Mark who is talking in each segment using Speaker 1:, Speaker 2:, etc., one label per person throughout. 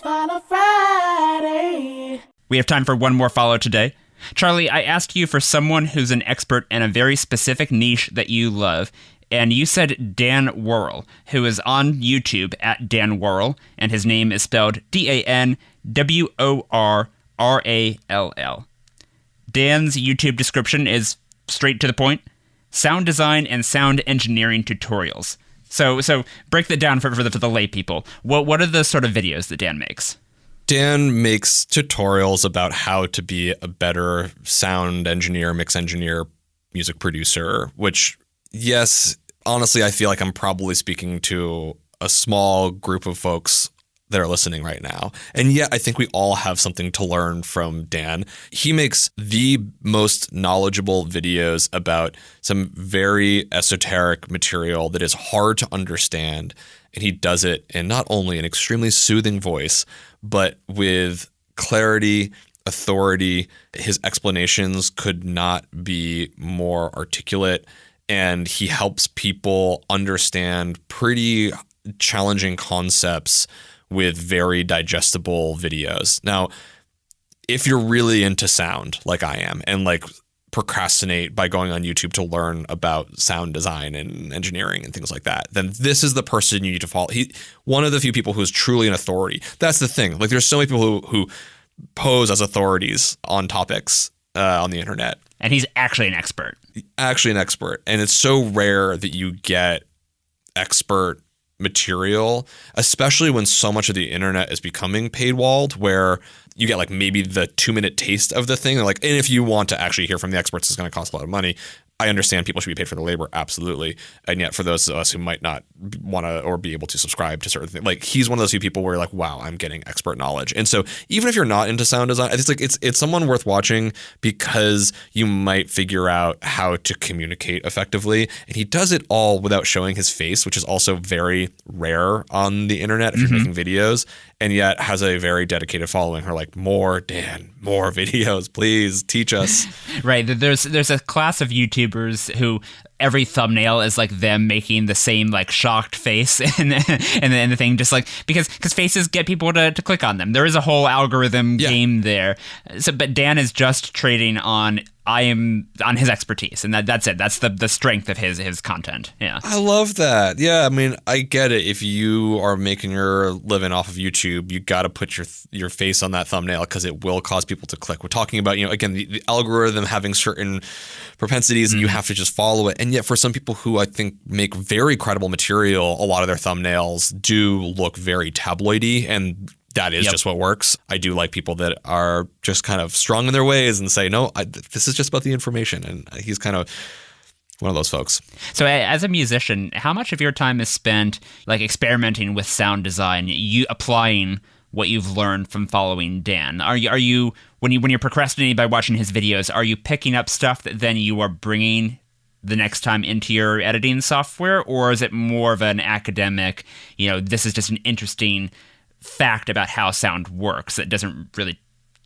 Speaker 1: Final Friday.
Speaker 2: We have time for one more follow today. Charlie, I asked you for someone who's an expert in a very specific niche that you love, and you said Dan Worrall, who is on YouTube at Dan Worrall, and his name is spelled DanWorrall. Dan's YouTube description is straight to the point: sound design and sound engineering tutorials. So break that down for the lay people. What are the sort of videos that Dan makes?
Speaker 3: Dan makes tutorials about how to be a better sound engineer, mix engineer, music producer, which, yes, honestly, I feel like I'm probably speaking to a small group of folks that are listening right now. And yet I think we all have something to learn from Dan. He makes the most knowledgeable videos about some very esoteric material that is hard to understand. And he does it in not only an extremely soothing voice, but with clarity, authority. His explanations could not be more articulate, and he helps people understand pretty challenging concepts with very digestible videos. Now, if you're really into sound like I am and like procrastinate by going on YouTube to learn about sound design and engineering and things like that, then this is the person you need to follow. He one of the few people who is truly an authority. That's the thing. Like, there's so many people who pose as authorities on topics on the internet.
Speaker 2: And he's actually an expert.
Speaker 3: Actually an expert. And it's so rare that you get expert material, especially when so much of the internet is becoming paywalled, where you get like maybe the 2-minute taste of the thing. And if you want to actually hear from the experts, it's going to cost a lot of money. I understand people should be paid for their labor, absolutely. And yet for those of us who might not want to or be able to subscribe to certain things, like, he's one of those few people where you're like, wow, I'm getting expert knowledge. And so even if you're not into sound design, it's someone worth watching because you might figure out how to communicate effectively. And he does it all without showing his face, which is also very rare on the internet if you're making videos, and yet has a very dedicated following who are like, more Dan, more videos, please teach us.
Speaker 2: Right. There's a class of YouTubers who every thumbnail is like them making the same like shocked face and the thing, just like because faces get people to click on them. There is a whole algorithm game there. So, but Dan is just trading on his expertise, and that's it. That's the strength of his content. Yeah,
Speaker 3: I love that. Yeah, I mean, I get it. If you are making your living off of YouTube, you got to put your face on that thumbnail because it will cause people to click. We're talking about, again, the algorithm having certain propensities, and you have to just follow it. And yet, for some people who I think make very credible material, a lot of their thumbnails do look very tabloidy, and that is just what works. I do like people that are just kind of strong in their ways and say, no, this is just about the information. And he's kind of one of those folks. So
Speaker 2: as a musician, how much of your time is spent like experimenting with sound design, you applying what you've learned from following Dan? Are you when you're procrastinating by watching his videos, are you picking up stuff that then you are bringing the next time into your editing software? Or is it more of an academic, this is just an interesting fact about how sound works that doesn't really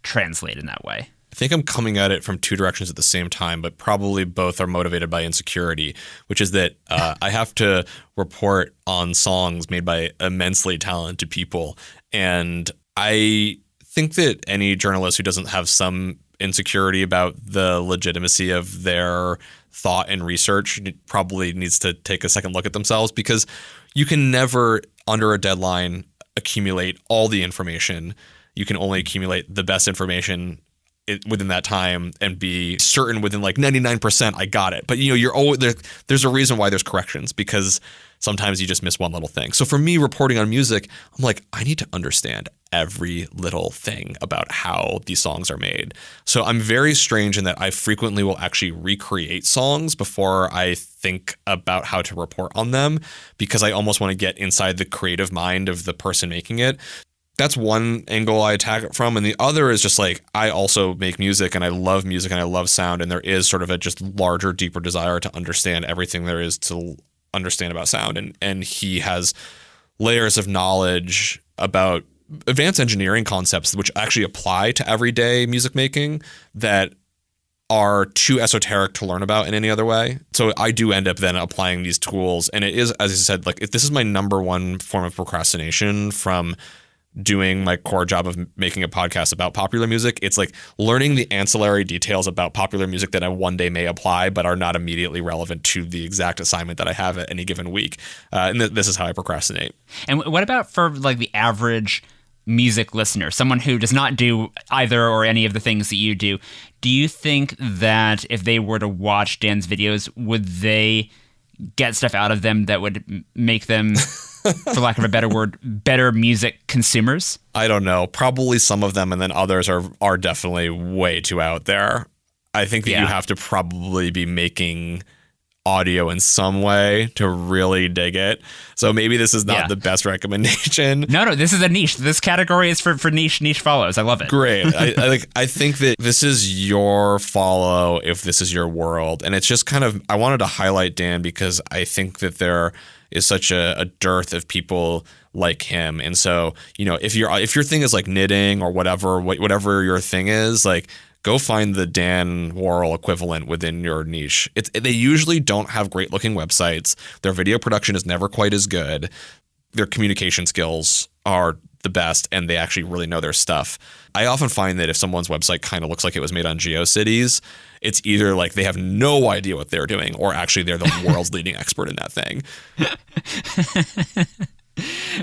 Speaker 2: translate in that way?
Speaker 3: I think I'm coming at it from two directions at the same time, but probably both are motivated by insecurity, which is that I have to report on songs made by immensely talented people. And I think that any journalist who doesn't have some insecurity about the legitimacy of their thought and research probably needs to take a second look at themselves, because you can never, under a deadline, accumulate all the information. You can only accumulate the best information within that time and be certain within like 99% I got it. But you're always there's a reason why there's corrections, because sometimes you just miss one little thing. So for me, reporting on music, I'm like, I need to understand every little thing about how these songs are made. So I'm very strange in that I frequently will actually recreate songs before I think about how to report on them, because I almost want to get inside the creative mind of the person making it. That's one angle I attack it from. And the other is just like, I also make music and I love music and I love sound. And there is sort of a just larger, deeper desire to understand everything there is to understand about sound. And he has layers of knowledge about advanced engineering concepts which actually apply to everyday music making that are too esoteric to learn about in any other way. So I do end up then applying these tools. And it is, as I said, like, this is my number one form of procrastination from doing my core job of making a podcast about popular music. It's like learning the ancillary details about popular music that I one day may apply, but are not immediately relevant to the exact assignment that I have at any given week. And this is how I procrastinate.
Speaker 2: And what about for like the average music listener, someone who does not do either or any of the things that you do? Do you think that if they were to watch Dan's videos, would they get stuff out of them that would make them, for lack of a better word, better music consumers?
Speaker 3: I don't know. Probably some of them, and then others are definitely way too out there. I think that you have to probably be making audio in some way to really dig it. So maybe this is not the best recommendation.
Speaker 2: No, this is a niche. This category is for niche follows. I love it.
Speaker 3: Great. I think that this is your follow if this is your world. And it's just kind of, I wanted to highlight Dan because I think that there is such a dearth of people like him. And so, if your thing is like knitting or whatever your thing is, like, go find the Dan Worrall equivalent within your niche. They usually don't have great looking websites. Their video production is never quite as good. Their communication skills are the best, and they actually really know their stuff. I often find that if someone's website kind of looks like it was made on GeoCities, it's either like they have no idea what they're doing, or actually they're the world's leading expert in that thing.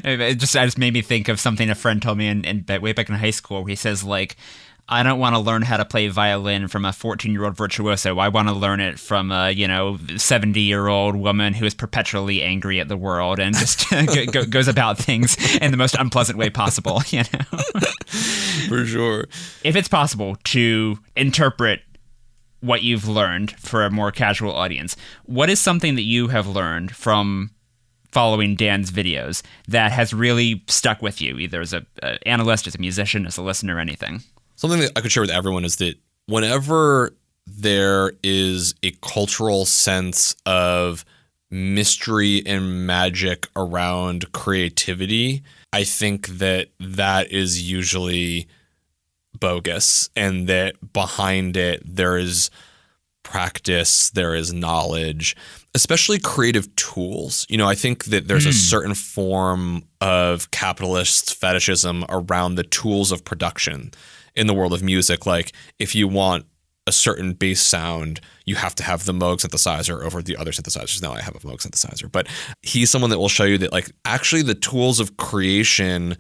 Speaker 2: It just made me think of something a friend told me in way back in high school, where he says, like, I don't want to learn how to play violin from a 14-year-old virtuoso. I want to learn it from a 70-year-old woman who is perpetually angry at the world and just goes about things in the most unpleasant way possible.
Speaker 3: For sure.
Speaker 2: If it's possible to interpret what you've learned for a more casual audience, what is something that you have learned from following Dan's videos that has really stuck with you, either as an analyst, as a musician, as a listener, anything?
Speaker 3: Something that I could share with everyone is that whenever there is a cultural sense of mystery and magic around creativity, I think that is usually bogus, and that behind it there is practice, there is knowledge, especially creative tools. I think that there's a certain form of capitalist fetishism around the tools of production in the world of music. Like, if you want a certain bass sound, you have to have the Moog synthesizer over the other synthesizers. Now I have a Moog synthesizer, but he's someone that will show you that, like, actually the tools of creation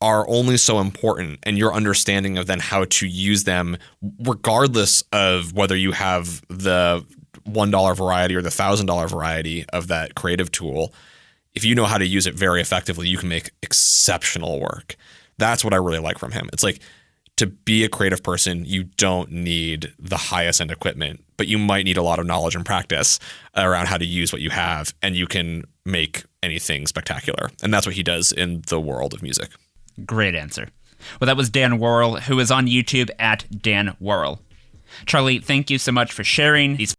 Speaker 3: are only so important, and your understanding of then how to use them, regardless of whether you have the $1 variety or the $1,000 variety of that creative tool, if you know how to use it very effectively, you can make exceptional work. That's what I really like from him. It's like, to be a creative person, you don't need the highest end equipment, but you might need a lot of knowledge and practice around how to use what you have, and you can make anything spectacular. And that's what he does in the world of music.
Speaker 2: Great answer. Well, that was Dan Worrall, who is on YouTube at Dan Worrall. Charlie, thank you so much for sharing these